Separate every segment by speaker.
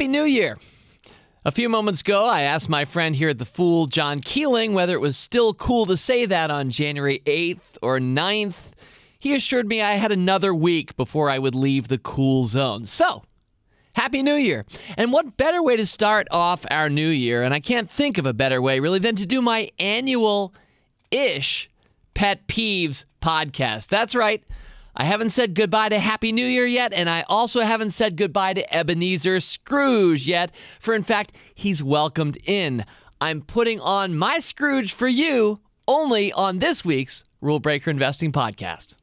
Speaker 1: Happy New Year! A few moments ago, I asked my friend here at The Fool, John Keeling, whether it was still cool to say that on January 8th or 9th. He assured me I had another week before I would leave the cool zone. So, Happy New Year! And what better way to start off our new year, and I can't think of a better way really, than to do my annual-ish Pet Peeves podcast. That's right. I haven't said goodbye to Happy New Year yet, and I also haven't said goodbye to Ebenezer Scrooge yet, for in fact, he's welcomed in. I'm putting on my Scrooge for you only on this week's Rule Breaker Investing Podcast.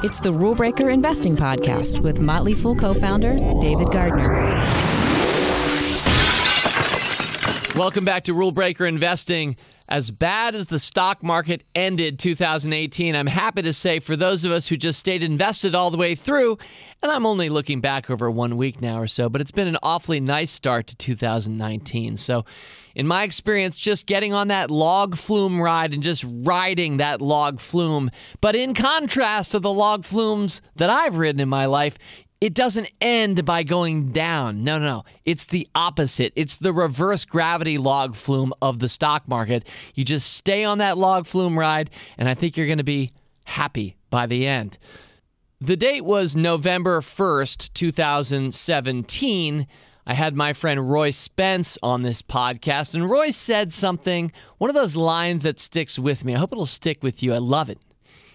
Speaker 2: It's the Rule Breaker Investing Podcast with Motley Fool co-founder David Gardner.
Speaker 1: Welcome back to Rule Breaker Investing. As bad as the stock market ended 2018, I'm happy to say for those of us who just stayed invested all the way through, and I'm only looking back over 1 week now or so, but it's been an awfully nice start to 2019. So in my experience, just getting on that log flume ride and just riding that log flume, but in contrast to the log flumes that I've ridden in my life, it doesn't end by going down. No. It's the opposite. It's the reverse gravity log flume of the stock market. You just stay on that log flume ride, and I think you're going to be happy by the end. The date was November 1st, 2017. I had my friend Roy Spence on this podcast, and Roy said something, one of those lines that sticks with me. I hope it'll stick with you. I love it.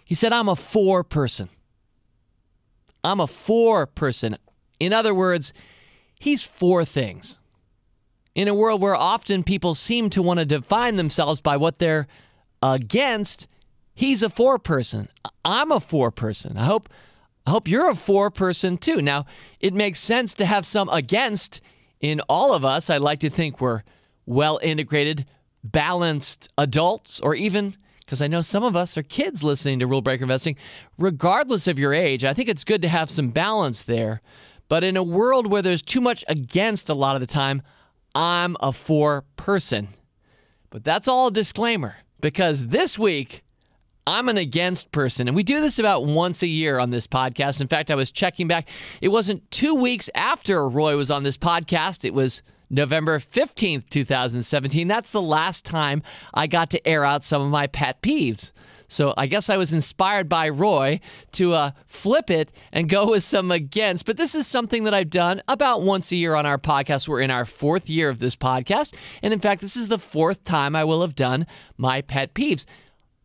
Speaker 1: He said, I'm a for person. I'm a for person. In other words, he's for things. In a world where often people seem to want to define themselves by what they're against, he's a for person. I'm a for person. I hope you're a for person too. Now, it makes sense to have some against in all of us. I like to think we're well-integrated, balanced adults, or even, because I know some of us are kids listening to Rule Breaker Investing, regardless of your age. I think it's good to have some balance there. But in a world where there's too much against a lot of the time, I'm a for person. But that's all a disclaimer, because this week, I'm an against person. And we do this about once a year on this podcast. In fact, I was checking back. It wasn't 2 weeks after Roy was on this podcast. It was November 15th, 2017. That's the last time I got to air out some of my pet peeves. So I guess I was inspired by Roy to flip it and go with some against. But this is something that I've done about once a year on our podcast. We're in our 4th year of this podcast. And in fact, this is the 4th time I will have done my pet peeves.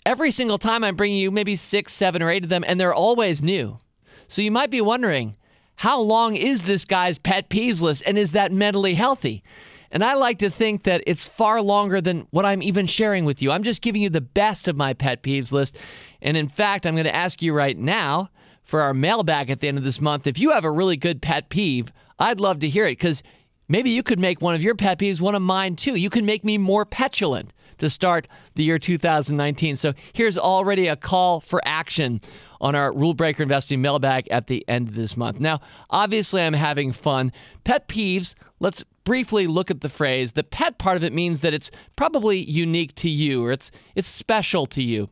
Speaker 1: Every single time I'm bringing you maybe 6, 7, or 8 of them, and they're always new. So you might be wondering, how long is this guy's pet peeves list, and is that mentally healthy? And I like to think that it's far longer than what I'm even sharing with you. I'm just giving you the best of my pet peeves list. And in fact, I'm going to ask you right now for our mailbag at the end of this month, if you have a really good pet peeve, I'd love to hear it, because maybe you could make one of your pet peeves one of mine too. You can make me more petulant to start the year 2019. So here's already a call for action on our Rule Breaker Investing mailbag at the end of this month. Now, obviously, I'm having fun. Pet peeves, let's briefly look at the phrase. The pet part of it means that it's probably unique to you, or it's special to you.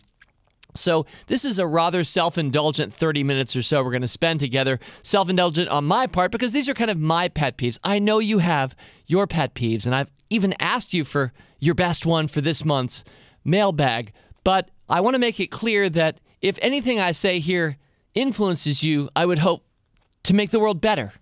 Speaker 1: So this is a rather self-indulgent 30 minutes or so we're going to spend together. Self-indulgent on my part, because these are kind of my pet peeves. I know you have your pet peeves, and I've even asked you for your best one for this month's mailbag. But I want to make it clear that if anything I say here influences you, I would hope to make the world better,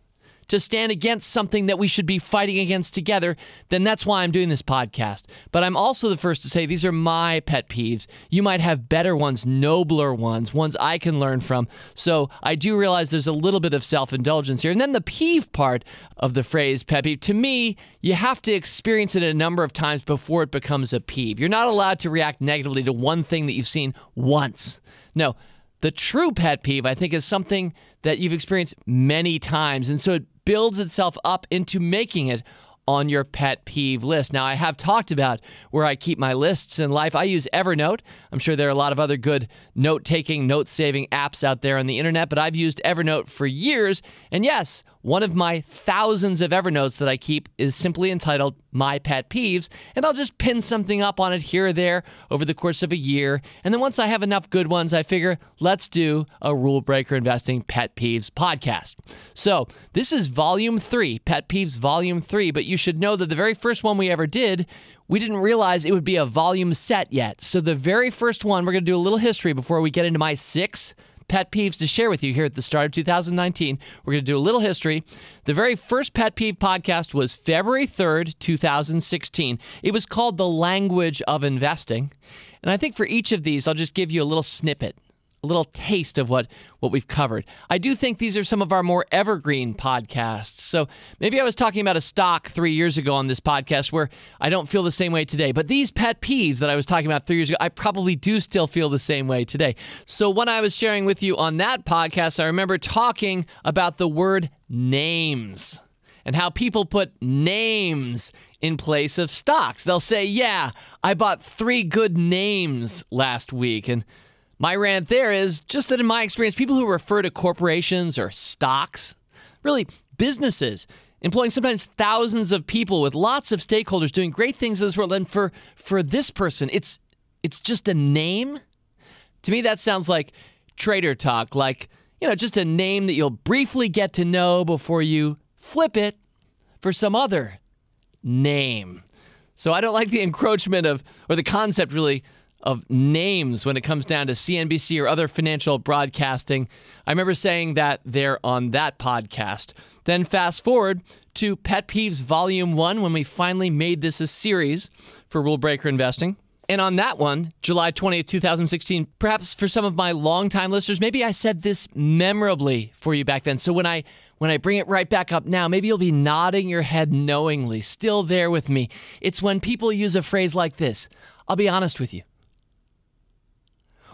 Speaker 1: to stand against something that we should be fighting against together, then that's why I'm doing this podcast. But I'm also the first to say these are my pet peeves. You might have better ones, nobler ones I can learn from. So I do realize there's a little bit of self-indulgence here. And then the peeve part of the phrase pet peeve, to me, you have to experience it a number of times before it becomes a peeve. You're not allowed to react negatively to one thing that you've seen once. No, the true pet peeve, I think, is something that you've experienced many times. And so it builds itself up into making it on your pet peeve list. Now, I have talked about where I keep my lists in life. I use Evernote. I'm sure there are a lot of other good note-taking, note-saving apps out there on the internet, but I've used Evernote for years. And yes, One of my thousands of Evernotes that I keep is simply entitled My Pet Peeves, and I'll just pin something up on it here or there over the course of a year. And then once I have enough good ones, I figure, let's do a Rule Breaker Investing Pet Peeves podcast. So this is Volume 3, Pet Peeves Volume 3, but you should know that the very first one we ever did, we didn't realize it would be a volume set yet. So the very first one, we're going to do a little history before we get into my 6 pet peeves to share with you here at the start of 2019. We're going to do a little history. The very first pet peeve podcast was February 3rd, 2016. It was called The Language of Investing. And I think for each of these, I'll just give you a little snippet, a little taste of what we've covered. I do think these are some of our more evergreen podcasts. So maybe I was talking about a stock 3 years ago on this podcast where I don't feel the same way today. But these pet peeves that I was talking about 3 years ago, I probably do still feel the same way today. So when I was sharing with you on that podcast, I remember talking about the word names and how people put names in place of stocks. They'll say, yeah, I bought 3 good names last week. And my rant there is just that in my experience, people who refer to corporations or stocks, really businesses, employing sometimes thousands of people with lots of stakeholders doing great things in this world, and for this person, it's just a name. To me, that sounds like trader talk, like, just a name that you'll briefly get to know before you flip it for some other name. So I don't like the encroachment or the concept really of names when it comes down to CNBC or other financial broadcasting. I remember saying that there on that podcast. Then fast forward to Pet Peeves Volume 1 when we finally made this a series for Rule Breaker Investing. And on that one, July 20th, 2016, perhaps for some of my longtime listeners, maybe I said this memorably for you back then. So when I bring it right back up now, maybe you'll be nodding your head knowingly, still there with me. It's when people use a phrase like this: I'll be honest with you.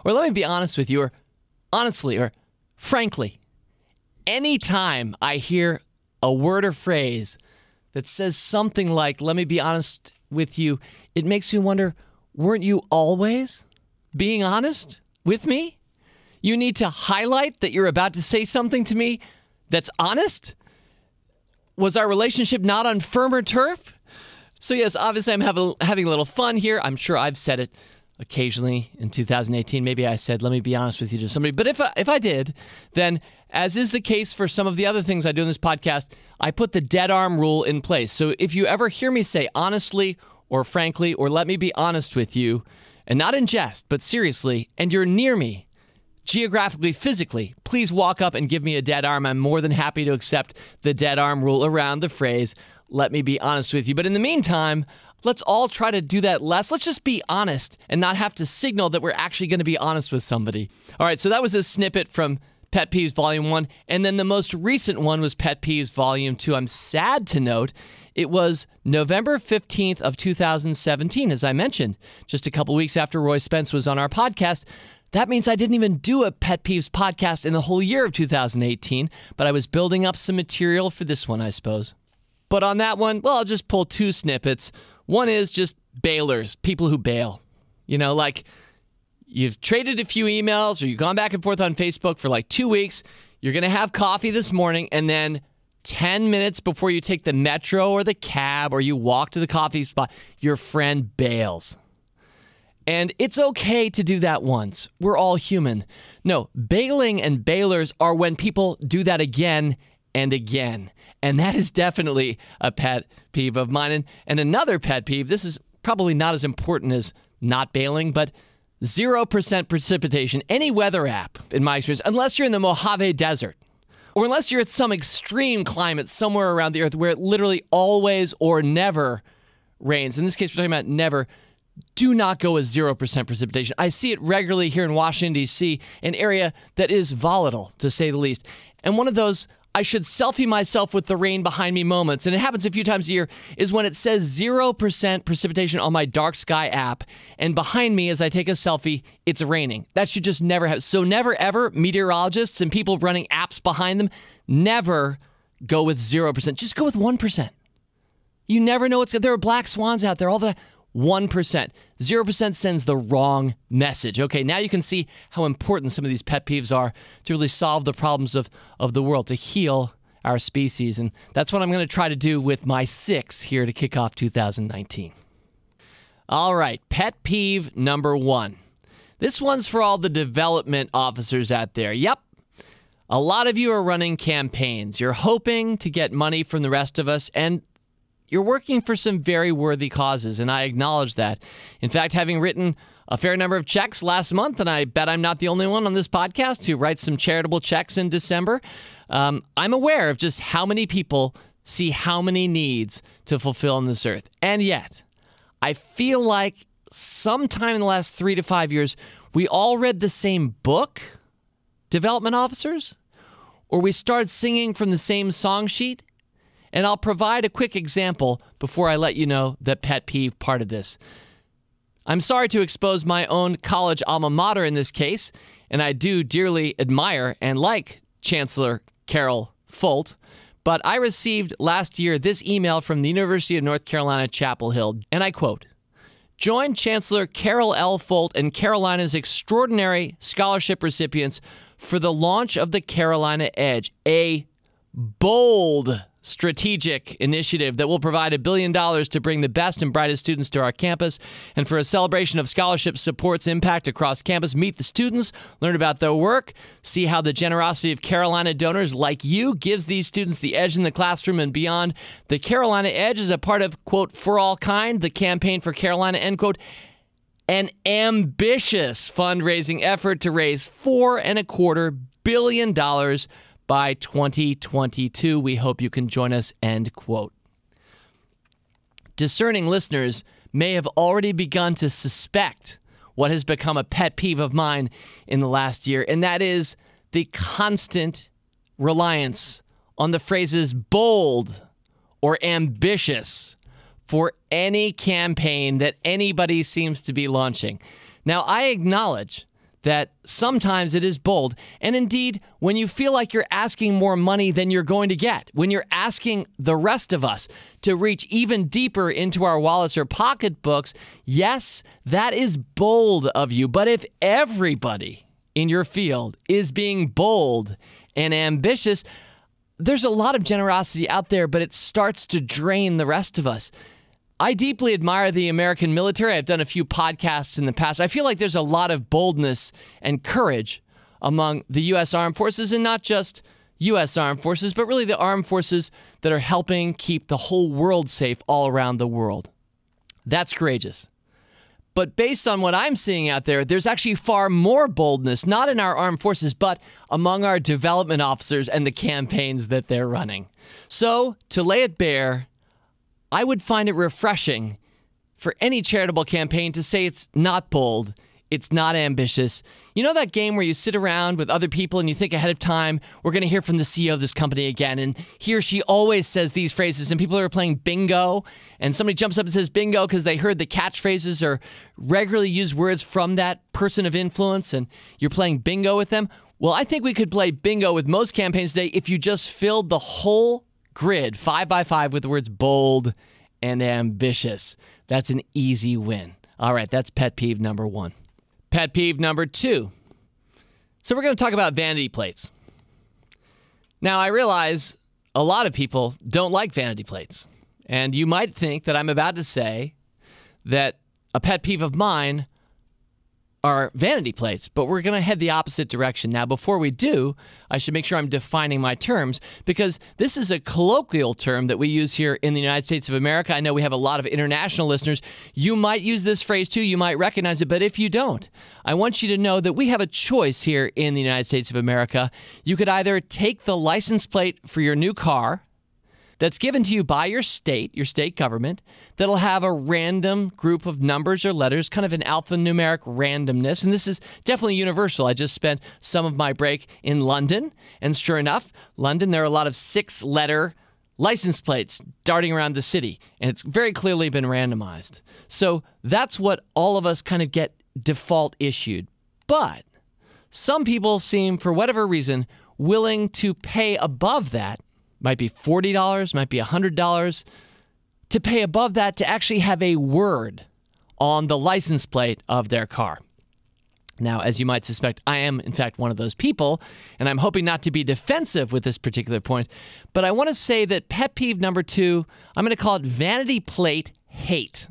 Speaker 1: Or let me be honest with you, or honestly, or frankly. Anytime I hear a word or phrase that says something like, let me be honest with you, it makes me wonder, weren't you always being honest with me? You need to highlight that you're about to say something to me that's honest? Was our relationship not on firmer turf? So yes, obviously I'm having a little fun here. I'm sure I've said it occasionally in 2018. Maybe I said, let me be honest with you to somebody. But if I did, then as is the case for some of the other things I do in this podcast, I put the dead arm rule in place. So if you ever hear me say honestly or frankly or let me be honest with you, and not in jest, but seriously, and you're near me, geographically, physically, please walk up and give me a dead arm. I'm more than happy to accept the dead arm rule around the phrase, let me be honest with you. But in the meantime, let's all try to do that less. Let's just be honest and not have to signal that we're actually going to be honest with somebody. All right, so that was a snippet from Pet Peeves Volume 1. And then the most recent one was Pet Peeves Volume 2. I'm sad to note it was November 15th of 2017, as I mentioned, just a couple weeks after Roy Spence was on our podcast. That means I didn't even do a Pet Peeves podcast in the whole year of 2018, but I was building up some material for this one, I suppose. But on that one, well, I'll just pull 2 snippets. One is just bailers, people who bail. Like you've traded a few emails or you've gone back and forth on Facebook for like 2 weeks. You're going to have coffee this morning, and then 10 minutes before you take the metro or the cab or you walk to the coffee spot, your friend bails. And it's okay to do that once. We're all human. No, bailing and bailers are when people do that again and again. And that is definitely a pet peeve of mine. And another pet peeve, this is probably not as important as not bailing, but 0% precipitation. Any weather app, in my experience, unless you're in the Mojave Desert, or unless you're at some extreme climate somewhere around the earth where it literally always or never rains. In this case, we're talking about never. Do not go with 0% precipitation. I see it regularly here in Washington, D.C., an area that is volatile, to say the least. And one of those I should selfie myself with the rain behind me moments, and it happens a few times a year, is when it says 0% precipitation on my dark sky app, and behind me as I take a selfie, it's raining. That should just never happen. So never ever, meteorologists and people running apps behind them, never go with 0%. Just go with 1%. You never know what's going to. There are black swans out there all the time. 1%. 0% sends the wrong message. Okay, now you can see how important some of these pet peeves are to really solve the problems of the world, to heal our species. And that's what I'm going to try to do with my 6 here to kick off 2019. All right, pet peeve number 1. This one's for all the development officers out there. Yep, a lot of you are running campaigns. You're hoping to get money from the rest of us, and you're working for some very worthy causes, and I acknowledge that. In fact, having written a fair number of checks last month, and I bet I'm not the only one on this podcast who writes some charitable checks in December, I'm aware of just how many people see how many needs to fulfill on this earth. And yet, I feel like sometime in the last 3 to 5 years, we all read the same book, development officers, or we started singing from the same song sheet. And I'll provide a quick example before I let you know the pet peeve part of this. I'm sorry to expose my own college alma mater in this case, and I do dearly admire and like Chancellor Carol Folt, but I received last year this email from the University of North Carolina, Chapel Hill, and I quote, "Join Chancellor Carol L. Folt and Carolina's extraordinary scholarship recipients for the launch of the Carolina Edge, a bold strategic initiative that will provide $1 billion to bring the best and brightest students to our campus. And for a celebration of scholarship support's impact across campus, meet the students, learn about their work, see how the generosity of Carolina donors like you gives these students the edge in the classroom and beyond. The Carolina Edge is a part of, quote, For All Kind, the campaign for Carolina, end quote, an ambitious fundraising effort to raise $4.25 billion by 2022. We hope you can join us, end quote. Discerning listeners may have already begun to suspect what has become a pet peeve of mine in the last year, and that is the constant reliance on the phrases bold or ambitious for any campaign that anybody seems to be launching. Now, I acknowledge that sometimes it is bold. And indeed, when you feel like you're asking more money than you're going to get, when you're asking the rest of us to reach even deeper into our wallets or pocketbooks, yes, that is bold of you. But if everybody in your field is being bold and ambitious, there's a lot of generosity out there, but it starts to drain the rest of us. I deeply admire the American military. I've done a few podcasts in the past. I feel like there's a lot of boldness and courage among the U.S. Armed Forces, and not just U.S. Armed Forces, but really the armed forces that are helping keep the whole world safe all around the world. That's courageous. But based on what I'm seeing out there, there's actually far more boldness, not in our armed forces, but among our development officers and the campaigns that they're running. So, to lay it bare, I would find it refreshing for any charitable campaign to say it's not bold, it's not ambitious. You know that game where you sit around with other people and you think ahead of time, we're going to hear from the CEO of this company again, and he or she always says these phrases, and people are playing bingo, and somebody jumps up and says bingo because they heard the catchphrases or regularly use words from that person of influence, and you're playing bingo with them? Well, I think we could play bingo with most campaigns today if you just filled the whole grid 5 by 5 with the words bold and ambitious. That's an easy win. All right, that's pet peeve number 1. Pet peeve number 2. So we're going to talk about vanity plates. Now, I realize a lot of people don't like vanity plates. And you might think that I'm about to say that a pet peeve of mine are vanity plates, but we're going to head the opposite direction. Now, before we do, I should make sure I'm defining my terms, because this is a colloquial term that we use here in the United States of America. I know we have a lot of international listeners. You might use this phrase too. You might recognize it, but if you don't, I want you to know that we have a choice here in the United States of America. You could either take the license plate for your new car that's given to you by your state government, that'll have a random group of numbers or letters, kind of an alphanumeric randomness. And this is definitely universal. I just spent some of my break in London, and sure enough, London, there are a lot of 6-letter license plates darting around the city, and it's very clearly been randomized. So that's what all of us kind of get default issued. But some people seem, for whatever reason, willing to pay above that. Might be $40, might be $100, to pay above that to actually have a word on the license plate of their car. Now, as you might suspect, I am, in fact, one of those people, and I'm hoping not to be defensive with this particular point, but I want to say that pet peeve number 2, I'm going to call it vanity plate hate.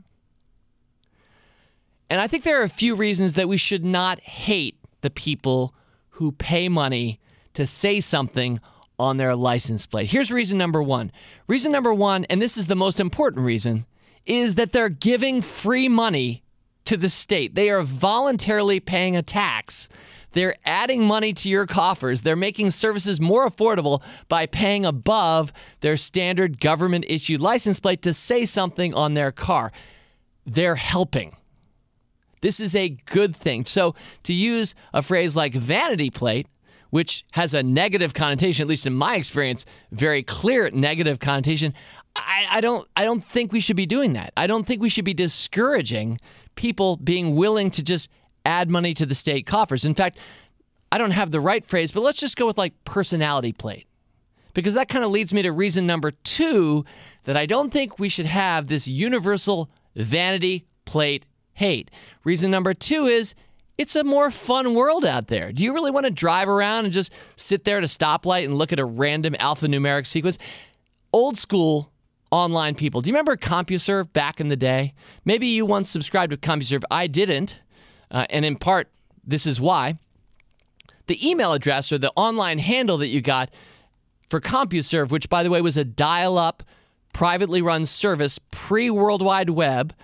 Speaker 1: And I think there are a few reasons that we should not hate the people who pay money to say something on their license plate. Here's reason number 1. Reason number 1, and this is the most important reason, is that they're giving free money to the state. They are voluntarily paying a tax. They're adding money to your coffers. They're making services more affordable by paying above their standard government-issued license plate to say something on their car. They're helping. This is a good thing. So to use a phrase like vanity plate, which has a negative connotation, at least in my experience, very clear negative connotation, I don't think we should be doing that. I don't think we should be discouraging people being willing to just add money to the state coffers. In fact, I don't have the right phrase, but let's just go with like personality plate, because that kind of leads me to reason number 2, that I don't think we should have this universal vanity plate hate. Reason number 2 is it's a more fun world out there. Do you really want to drive around and just sit there at a stoplight and look at a random alphanumeric sequence? Old school online people. Do you remember CompuServe back in the day? Maybe you once subscribed to CompuServe. I didn't. And in part, this is why. The email address or the online handle that you got for CompuServe, which, by the way, was a dial-up, privately run service pre-World Wide Web.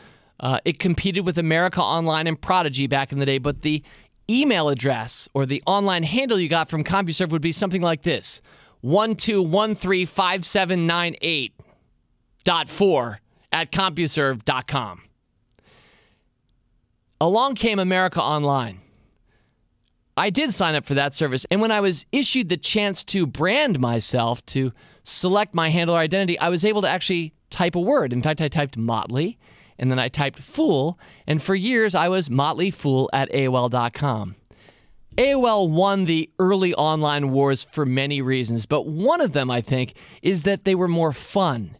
Speaker 1: It competed with America Online and Prodigy back in the day, but the email address or the online handle you got from CompuServe would be something like this: 12135798.4@CompuServe.com. Along came America Online. I did sign up for that service, and when I was issued the chance to brand myself, to select my handle or identity, I was able to actually type a word. In fact, I typed Motley, and then I typed fool, and for years I was motleyfool@AOL.com. AOL won the early online wars for many reasons, but one of them, I think, is that they were more fun.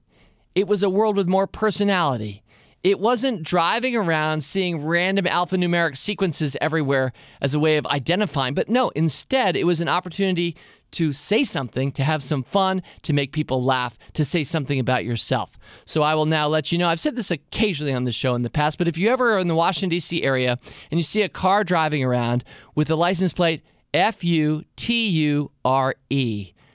Speaker 1: It was a world with more personality. It wasn't driving around seeing random alphanumeric sequences everywhere as a way of identifying, but no, instead it was an opportunity to say something, to have some fun, to make people laugh, to say something about yourself. So I will now let you know, I've said this occasionally on the show in the past, but if you ever are in the Washington, D.C. area and you see a car driving around with the license plate F-U-T-U-R-E,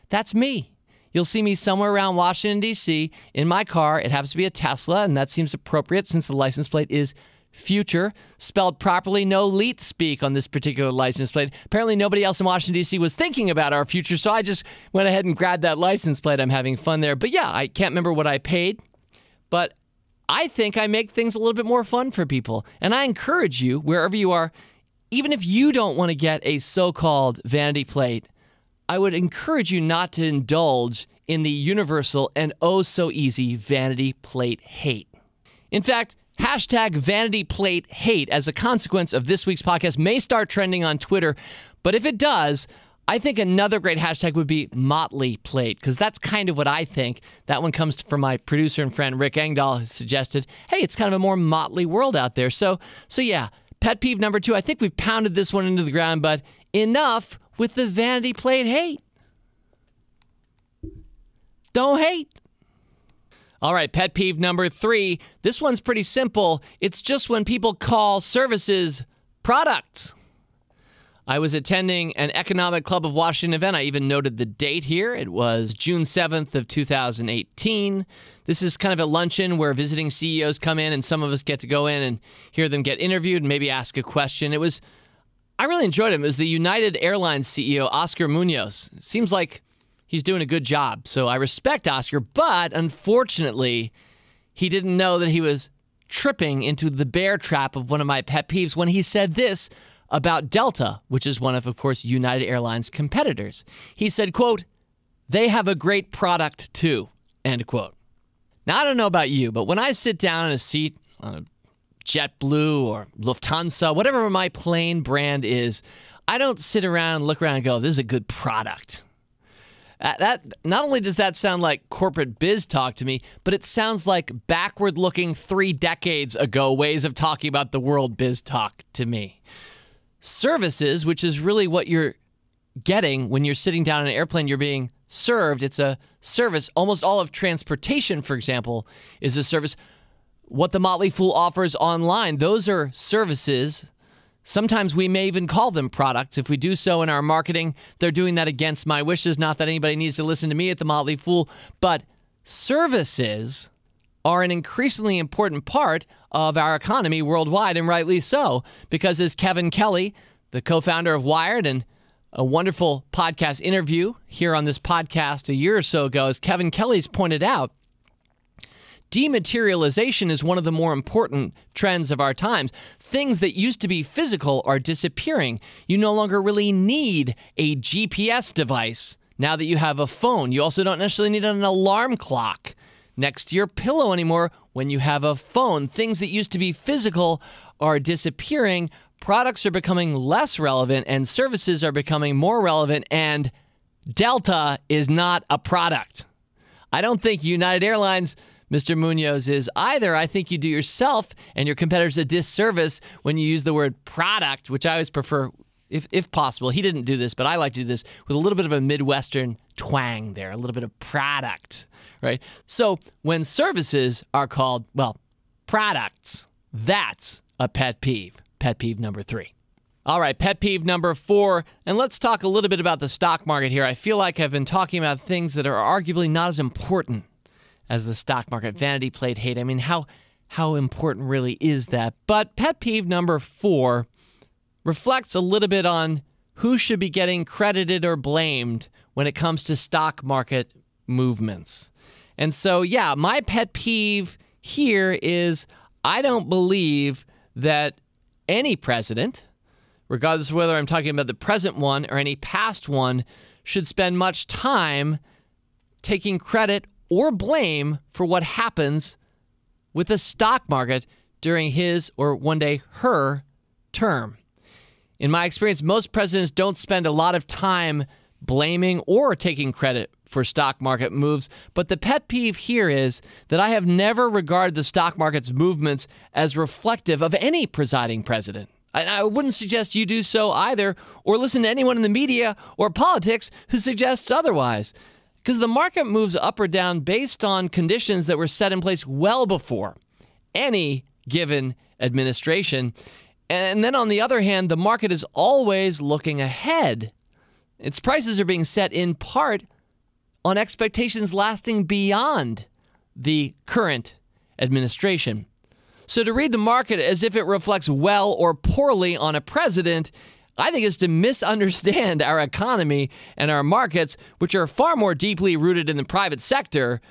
Speaker 1: that's me. You'll see me somewhere around Washington, D.C. in my car. It happens to be a Tesla, and that seems appropriate since the license plate is future, spelled properly, no leet speak on this particular license plate. Apparently nobody else in Washington, D.C. was thinking about our future, so I just went ahead and grabbed that license plate. I'm having fun there. But yeah, I can't remember what I paid, but I think I make things a little bit more fun for people. And I encourage you, wherever you are, even if you don't want to get a so-called vanity plate, I would encourage you not to indulge in the universal and oh-so-easy vanity plate hate. In fact, hashtag vanity plate hate as a consequence of this week's podcast may start trending on Twitter, but if it does, I think another great hashtag would be Motley plate, because that's kind of what I think. That one comes from my producer and friend Rick Engdahl, who suggested, hey, it's kind of a more motley world out there. So yeah, pet peeve number 2, I think we've pounded this one into the ground, but enough with the vanity plate hate. Don't hate. All right, pet peeve number 3. This one's pretty simple. It's just when people call services products. I was attending an Economic Club of Washington event. I even noted the date here. It was June 7th of 2018. This is kind of a luncheon where visiting CEOs come in, and some of us get to go in and hear them get interviewed and maybe ask a question. I really enjoyed him. It was the United Airlines CEO, Oscar Munoz. Seems like he's doing a good job. So I respect Oscar, but unfortunately, he didn't know that he was tripping into the bear trap of one of my pet peeves when he said this about Delta, which is one of course, United Airlines competitors. He said, quote, "They have a great product too," end quote. Now, I don't know about you, but when I sit down in a seat on a JetBlue or Lufthansa, whatever my plane brand is, I don't sit around and look around and go, this is a good product. That not only does that sound like corporate biz talk to me, but it sounds like backward-looking 3 decades ago ways of talking about the world biz talk to me. services, which is really what you're getting when you're sitting down in an airplane, you're being served. It's a service. Almost all of transportation, for example, is a service. What the Motley Fool offers online, those are services. Sometimes we may even call them products. If we do so in our marketing, they're doing that against my wishes. Not that anybody needs to listen to me at the Motley Fool, but services are an increasingly important part of our economy worldwide, and rightly so, because as Kevin Kelly, the co-founder of Wired, and a wonderful podcast interview here on this podcast a year or so ago, as Kevin Kelly's pointed out, dematerialization is one of the more important trends of our times. Things that used to be physical are disappearing. You no longer really need a GPS device now that you have a phone. You also don't necessarily need an alarm clock next to your pillow anymore when you have a phone. Things that used to be physical are disappearing. Products are becoming less relevant and services are becoming more relevant, and Delta is not a product. I don't think United Airlines, Mr. Munoz, is either. I think you do yourself and your competitors a disservice when you use the word product, which I always prefer, if possible. He didn't do this, but I like to do this with a little bit of a Midwestern twang there, a little bit of product, right? So when services are called, well, products, that's a pet peeve. Pet peeve number 3. All right, pet peeve number 4, and let's talk a little bit about the stock market here. I feel like I've been talking about things that are arguably not as important as the stock market. Vanity plate hate. I mean, how important really is that? But pet peeve number 4 reflects a little bit on who should be getting credited or blamed when it comes to stock market movements. And so, yeah, my pet peeve here is I don't believe that any president, regardless of whether I'm talking about the present one or any past one, should spend much time taking credit or blame for what happens with the stock market during his or one day her term. In my experience, most presidents don't spend a lot of time blaming or taking credit for stock market moves, but the pet peeve here is that I have never regarded the stock market's movements as reflective of any presiding president. I wouldn't suggest you do so either, or listen to anyone in the media or politics who suggests otherwise, because the market moves up or down based on conditions that were set in place well before any given administration. And then on the other hand, the market is always looking ahead. Its prices are being set in part on expectations lasting beyond the current administration. So to read the market as if it reflects well or poorly on a president, I think is to misunderstand our economy and our markets, which are far more deeply rooted in the private sector,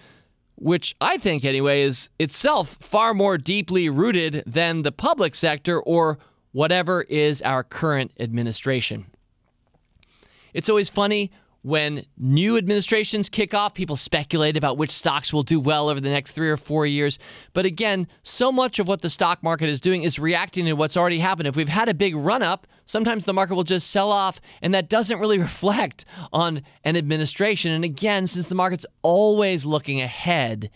Speaker 1: which I think anyway is itself far more deeply rooted than the public sector or whatever is our current administration. It's always funny when new administrations kick off, people speculate about which stocks will do well over the next 3 or 4 years. But again, so much of what the stock market is doing is reacting to what's already happened. If we've had a big run-up, sometimes the market will just sell off, and that doesn't really reflect on an administration. And again, since the market's always looking ahead,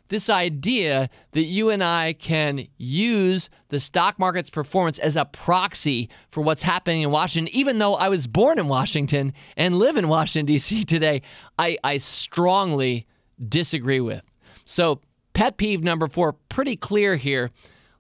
Speaker 1: this idea that you and I can use the stock market's performance as a proxy for what's happening in Washington, even though I was born in Washington and live in Washington, D.C. today, I strongly disagree with. So pet peeve number 4, pretty clear here.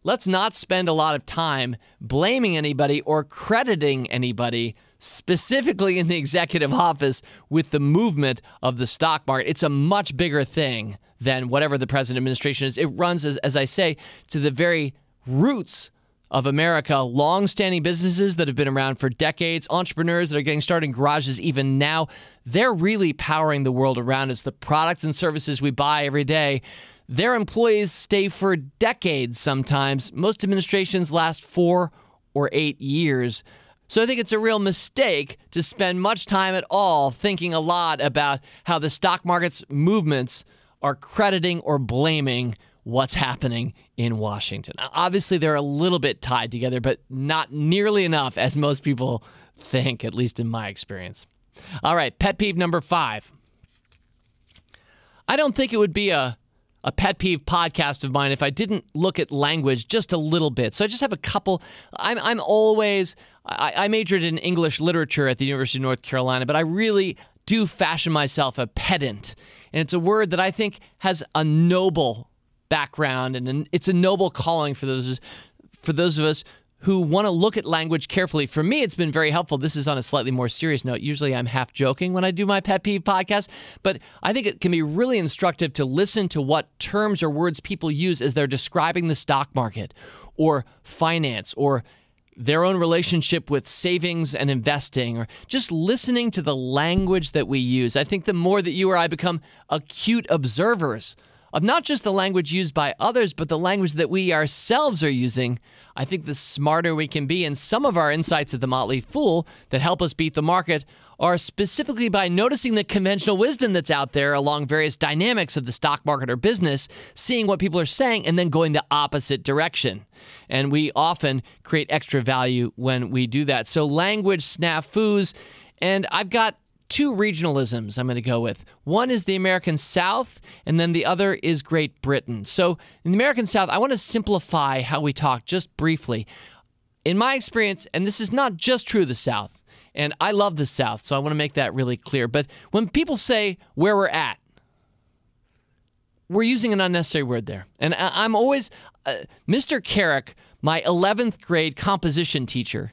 Speaker 1: Let's not spend a lot of time blaming anybody or crediting anybody, specifically in the executive office, with the movement of the stock market. It's a much bigger thing than whatever the present administration is. It runs, as I say, to the very roots of America, long-standing businesses that have been around for decades, entrepreneurs that are getting started in garages even now. They're really powering the world around us. The products and services we buy every day, their employees stay for decades sometimes. Most administrations last 4 or 8 years. So I think it's a real mistake to spend much time at all thinking a lot about how the stock market's movements are crediting or blaming what's happening in Washington. Now, obviously, they're a little bit tied together, but not nearly enough as most people think, at least in my experience. All right, pet peeve number 5. I don't think it would be a a pet peeve podcast of mine if I didn't look at language just a little bit. So I just have a couple. I majored in English literature at the University of North Carolina, but I really do fashion myself a pedant. And it's a word that I think has a noble background, and it's a noble calling for those of us who want to look at language carefully. For me, it's been very helpful. This is on a slightly more serious note. Usually I'm half joking when I do my pet peeve podcast, but I think it can be really instructive to listen to what terms or words people use as they're describing the stock market or finance or their own relationship with savings and investing, or just listening to the language that we use. I think the more that you or I become acute observers of not just the language used by others, but the language that we ourselves are using, I think the smarter we can be. And some of our insights at the Motley Fool that help us beat the market are specifically by noticing the conventional wisdom that's out there along various dynamics of the stock market or business, seeing what people are saying, and then going the opposite direction. And we often create extra value when we do that. So language snafus, and I've got two regionalisms I'm going to go with. One is the American South, and then the other is Great Britain. So in the American South, I want to simplify how we talk just briefly. In my experience, and this is not just true of the South, and I love the South, so I want to make that really clear, but when people say where we're at, we're using an unnecessary word there. And I'm always, Mr. Carrick, my 11th grade composition teacher,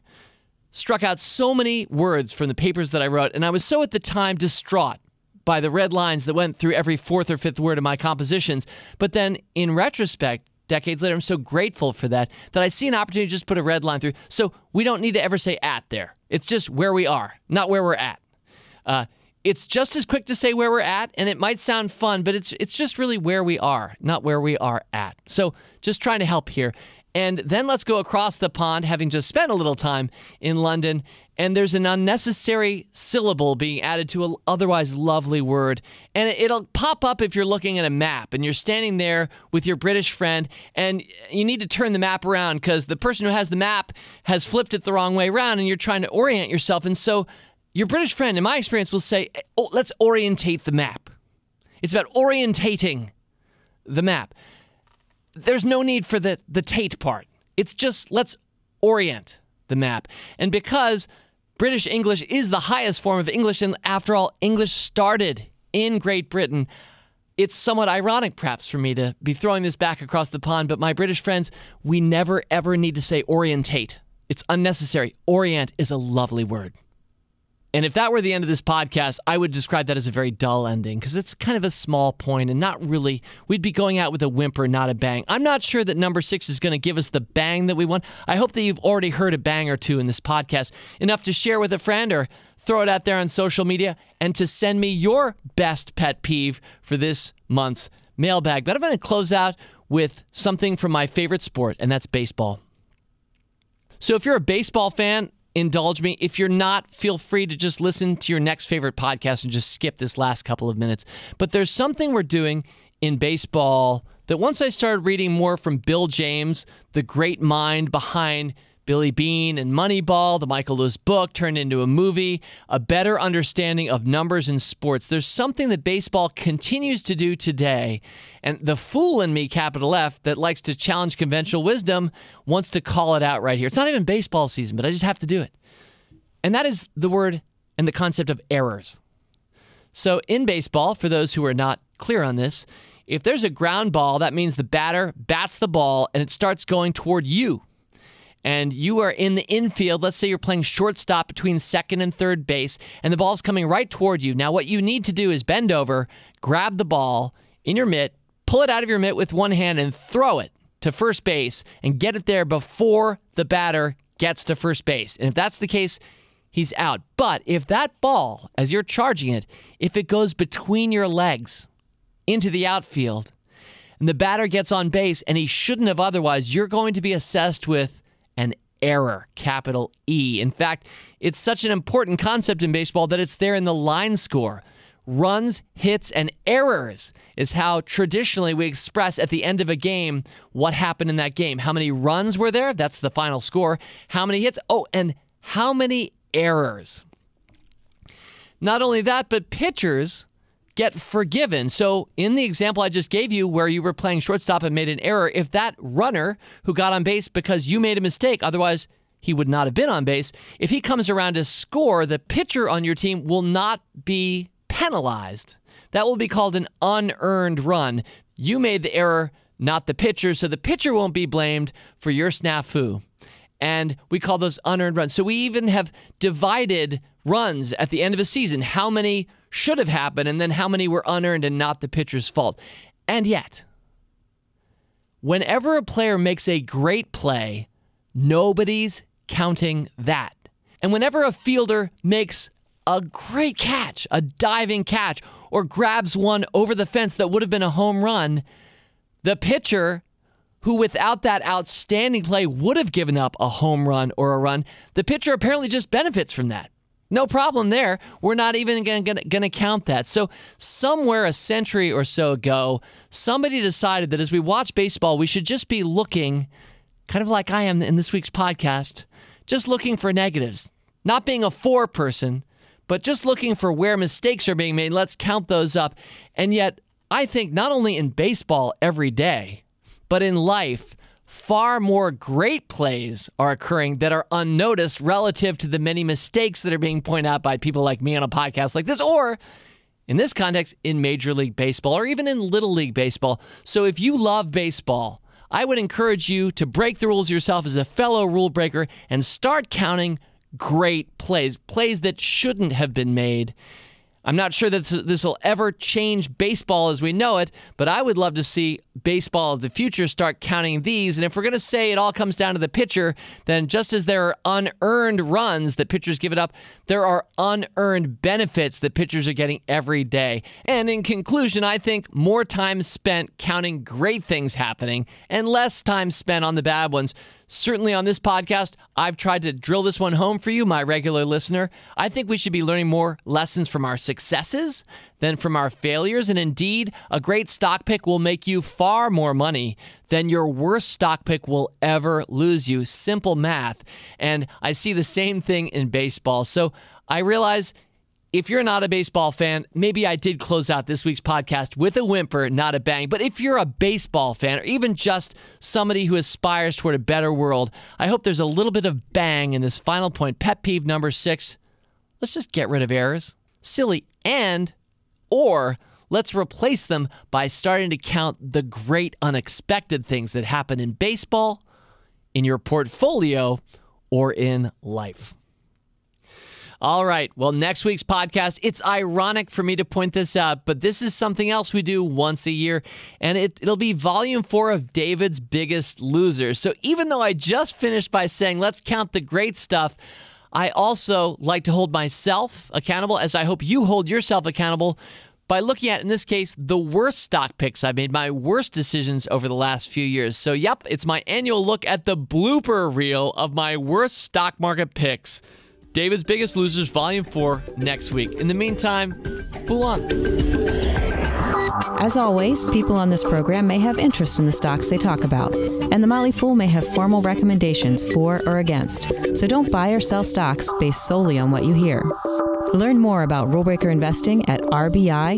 Speaker 1: struck out so many words from the papers that I wrote, and I was so at the time distraught by the red lines that went through every fourth or fifth word of my compositions. But then in retrospect, decades later, I'm so grateful for that I see an opportunity to just put a red line through. So we don't need to ever say at there. It's just where we are, not where we're at. It's just as quick to say where we're at, and it might sound fun, but it's just really where we are, not where we are at. So just trying to help here. And then let's go across the pond, having just spent a little time in London, and there's an unnecessary syllable being added to an otherwise lovely word. And it'll pop up if you're looking at a map and you're standing there with your British friend, and you need to turn the map around because the person who has the map has flipped it the wrong way around, and you're trying to orient yourself. And so your British friend, in my experience, will say, oh, let's orientate the map. It's about orientating the map. There's no need for the Tate part. It's just let's orient the map. And because British English is the highest form of English, and after all, English started in Great Britain, it's somewhat ironic perhaps for me to be throwing this back across the pond, but my British friends, we never ever need to say orientate. It's unnecessary. Orient is a lovely word. And if that were the end of this podcast, I would describe that as a very dull ending because it's kind of a small point and not really, we'd be going out with a whimper, not a bang. I'm not sure that number 6 is going to give us the bang that we want. I hope that you've already heard a bang or two in this podcast, enough to share with a friend or throw it out there on social media and to send me your best pet peeve for this month's mailbag. But I'm going to close out with something from my favorite sport, and that's baseball. So if you're a baseball fan, indulge me. If you're not, feel free to just listen to your next favorite podcast and just skip this last couple of minutes. But there's something we're doing in baseball that once I started reading more from Bill James, the great mind behind Billy Beane and Moneyball, the Michael Lewis book turned into a movie, a better understanding of numbers in sports. There's something that baseball continues to do today. And the fool in me, capital F, that likes to challenge conventional wisdom wants to call it out right here. It's not even baseball season, but I just have to do it. And that is the word and the concept of errors. So in baseball, for those who are not clear on this, if there's a ground ball, that means the batter bats the ball and it starts going toward you. And you are in the infield. Let's say you're playing shortstop between second and third base, and the ball's coming right toward you. Now, what you need to do is bend over, grab the ball in your mitt, pull it out of your mitt with one hand, and throw it to first base and get it there before the batter gets to first base. And if that's the case, he's out. But if that ball, as you're charging it, if it goes between your legs into the outfield, and the batter gets on base, and he shouldn't have otherwise, you're going to be assessed with an error, capital E. In fact, it's such an important concept in baseball that it's there in the line score. Runs, hits, and errors is how traditionally we express at the end of a game what happened in that game. How many runs were there? That's the final score. How many hits? Oh, and how many errors? Not only that, but pitchers get forgiven. So in the example I just gave you where you were playing shortstop and made an error, if that runner who got on base because you made a mistake, otherwise he would not have been on base, if he comes around to score, the pitcher on your team will not be penalized. That will be called an unearned run. You made the error, not the pitcher, so the pitcher won't be blamed for your snafu. And we call those unearned runs. So we even have divided runs at the end of a season. How many should have happened, and then how many were unearned and not the pitcher's fault. And yet, whenever a player makes a great play, nobody's counting that. And whenever a fielder makes a great catch, a diving catch, or grabs one over the fence that would have been a home run, the pitcher, who without that outstanding play would have given up a home run or a run, the pitcher apparently just benefits from that. No problem there. We're not even going to count that. So somewhere a century or so ago, somebody decided that as we watch baseball, we should just be looking, kind of like I am in this week's podcast, just looking for negatives. Not being a for person, but just looking for where mistakes are being made. Let's count those up. And yet, I think not only in baseball every day, but in life, far more great plays are occurring that are unnoticed relative to the many mistakes that are being pointed out by people like me on a podcast like this, or in this context, in Major League Baseball, or even in Little League Baseball. So if you love baseball, I would encourage you to break the rules yourself as a fellow rule breaker and start counting great plays that shouldn't have been made. I'm not sure that this will ever change baseball as we know it, but I would love to see baseball of the future start counting these. And if we're going to say it all comes down to the pitcher, then just as there are unearned runs that pitchers give it up, there are unearned benefits that pitchers are getting every day. And in conclusion, I think more time spent counting great things happening and less time spent on the bad ones. Certainly on this podcast, I've tried to drill this one home for you, my regular listener. I think we should be learning more lessons from our successes than from our failures. And indeed, a great stock pick will make you far more money than your worst stock pick will ever lose you. Simple math. And I see the same thing in baseball. So I realize if you're not a baseball fan, maybe I did close out this week's podcast with a whimper, not a bang. But if you're a baseball fan, or even just somebody who aspires toward a better world, I hope there's a little bit of bang in this final point. Pet peeve number 6. Let's just get rid of errors. Silly. Or let's replace them by starting to count the great unexpected things that happen in baseball, in your portfolio, or in life. All right. Well, next week's podcast, it's ironic for me to point this out, but this is something else we do once a year, and it'll be volume 4 of David's Biggest Losers. So even though I just finished by saying, let's count the great stuff, I also like to hold myself accountable, as I hope you hold yourself accountable, by looking at, in this case, the worst stock picks I've made, my worst decisions over the last few years. So, yep, it's my annual look at the blooper reel of my worst stock market picks. David's Biggest Losers, Volume 4, next week. In the meantime, fool on.
Speaker 2: As always, people on this program may have interest in the stocks they talk about, and the Motley Fool may have formal recommendations for or against. So don't buy or sell stocks based solely on what you hear. Learn more about rule breaker investing at rbi.fool.com.